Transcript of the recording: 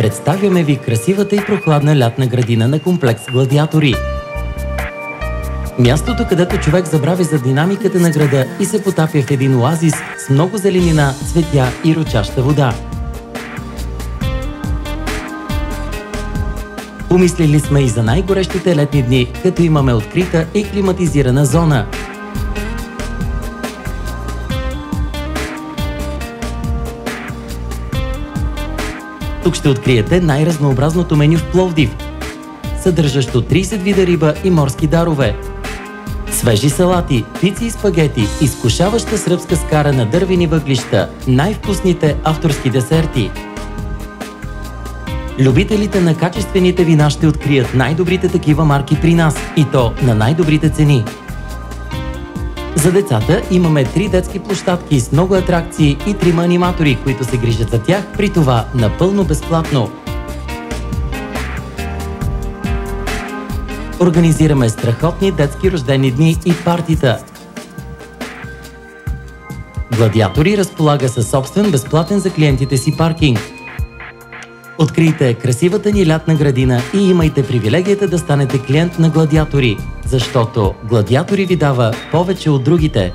Представяме ви красивата и прохладна лятна градина на комплекс Гладиатори. Мястото, където човек забравя за динамиката на града и се потапя в един оазис с много зеленина, цветя и рочаща вода. Помислили сме и за най-горещите летни дни, като имаме открита и климатизирана зона. Тук ще откриете най-разнообразното меню в Пловдив, съдържащо 30 вида риба и морски дарове, свежи салати, пици и спагети, изкушаваща сръбска скара на дървени въглища, най-вкусните авторски десерти. Любителите на качествените вина ще открият най-добрите такива марки при нас, и то на най-добрите цени. За децата имаме 3 детски площадки с много атракции и 3 аниматори, които се грижат за тях, при това напълно безплатно. Организираме страхотни детски рождени дни и партита. Гладиатори разполага със собствен безплатен за клиентите си паркинг. Открийте красивата ни лятна градина и имайте привилегията да станете клиент на Гладиатори, защото Гладиатори ви дава повече от другите.